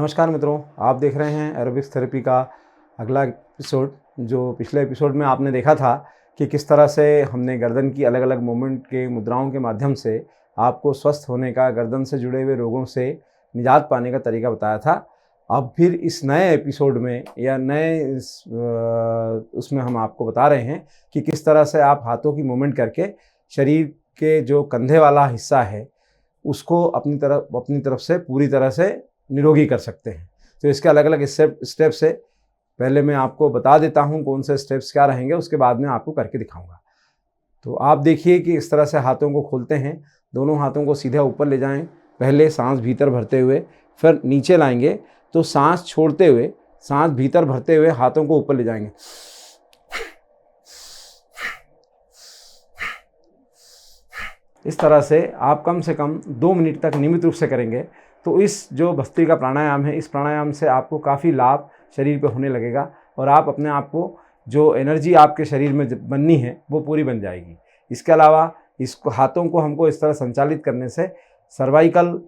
नमस्कार मित्रों, आप देख रहे हैं एरोबिक्स थेरेपी का अगला एपिसोड। जो पिछले एपिसोड में आपने देखा था कि किस तरह से हमने गर्दन की अलग अलग मूवमेंट के मुद्राओं के माध्यम से आपको स्वस्थ होने का, गर्दन से जुड़े हुए रोगों से निजात पाने का तरीका बताया था। अब फिर इस नए एपिसोड में या उसमें हम आपको बता रहे हैं कि किस तरह से आप हाथों की मूवमेंट करके शरीर के जो कंधे वाला हिस्सा है उसको अपनी तरफ से पूरी तरह से निरोगी कर सकते हैं। तो इसके अलग अलग स्टेप्स है। पहले मैं आपको बता देता हूं कौन से स्टेप्स क्या रहेंगे, उसके बाद में आपको करके दिखाऊंगा। तो आप देखिए कि इस तरह से हाथों को खोलते हैं, दोनों हाथों को सीधे ऊपर ले जाएं। पहले सांस भीतर भरते हुए फिर नीचे लाएंगे, तो सांस छोड़ते हुए, सांस भीतर भरते हुए हाथों को ऊपर ले जाएंगे। इस तरह से आप कम से कम 2 मिनट तक नियमित रूप से करेंगे तो इस जो भस्त्रिका प्राणायाम है, इस प्राणायाम से आपको काफ़ी लाभ शरीर पे होने लगेगा और आप अपने आप को जो एनर्जी आपके शरीर में बननी है वो पूरी बन जाएगी। इसके अलावा इसको हाथों को हमको इस तरह संचालित करने से सर्वाइकल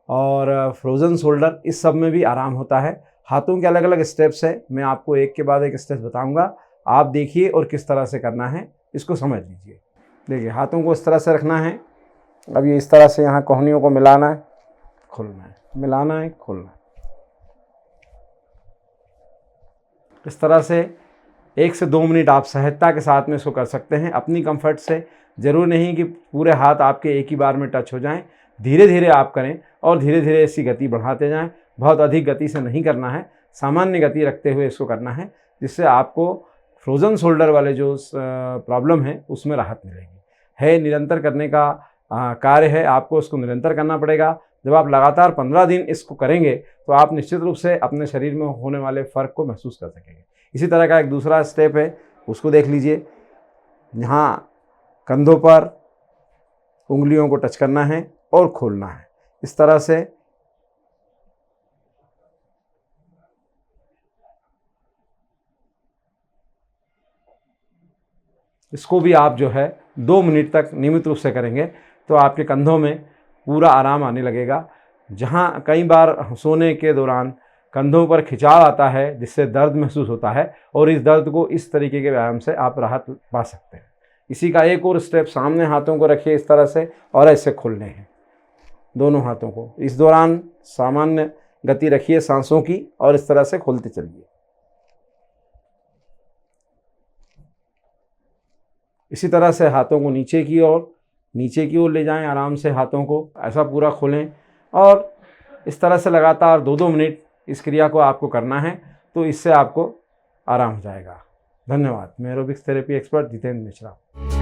और फ्रोजन शोल्डर इस सब में भी आराम होता है। हाथों के अलग अलग स्टेप्स है, मैं आपको एक के बाद एक स्टेप बताऊँगा, आप देखिए और किस तरह से करना है इसको समझ लीजिए। देखिए, हाथों को इस तरह से रखना है। अब ये इस तरह से यहाँ कोहनियों को मिलाना है, खोलना है, मिलाना है, खोलना है। इस तरह से 1 से 2 मिनट आप सहजता के साथ में इसको कर सकते हैं, अपनी कंफर्ट से। ज़रूर नहीं कि पूरे हाथ आपके एक ही बार में टच हो जाएं, धीरे धीरे आप करें और धीरे धीरे इसकी गति बढ़ाते जाएं। बहुत अधिक गति से नहीं करना है, सामान्य गति रखते हुए इसको करना है, जिससे आपको फ्रोजन शोल्डर वाले जो प्रॉब्लम है उसमें राहत मिलेगी। है निरंतर करने का कार्य है, आपको इसको निरंतर करना पड़ेगा। जब आप लगातार 15 दिन इसको करेंगे तो आप निश्चित रूप से अपने शरीर में होने वाले फ़र्क को महसूस कर सकेंगे। इसी तरह का एक दूसरा स्टेप है, उसको देख लीजिए। यहाँ कंधों पर उंगलियों को टच करना है और खोलना है, इस तरह से। इसको भी आप जो है 2 मिनट तक नियमित रूप से करेंगे तो आपके कंधों में पूरा आराम आने लगेगा। जहाँ कई बार सोने के दौरान कंधों पर खिंचाव आता है जिससे दर्द महसूस होता है, और इस दर्द को इस तरीके के व्यायाम से आप राहत पा सकते हैं। इसी का एक और स्टेप, सामने हाथों को रखिए इस तरह से और ऐसे खोलने हैं दोनों हाथों को। इस दौरान सामान्य गति रखिए सांसों की और इस तरह से खोलते चलिए। इसी तरह से हाथों को नीचे की ओर ले जाएं, आराम से हाथों को ऐसा पूरा खोलें और इस तरह से लगातार 2-2 मिनट इस क्रिया को आपको करना है, तो इससे आपको आराम हो जाएगा। धन्यवाद। मैं aerobics therapy expert Jitendra Mishra.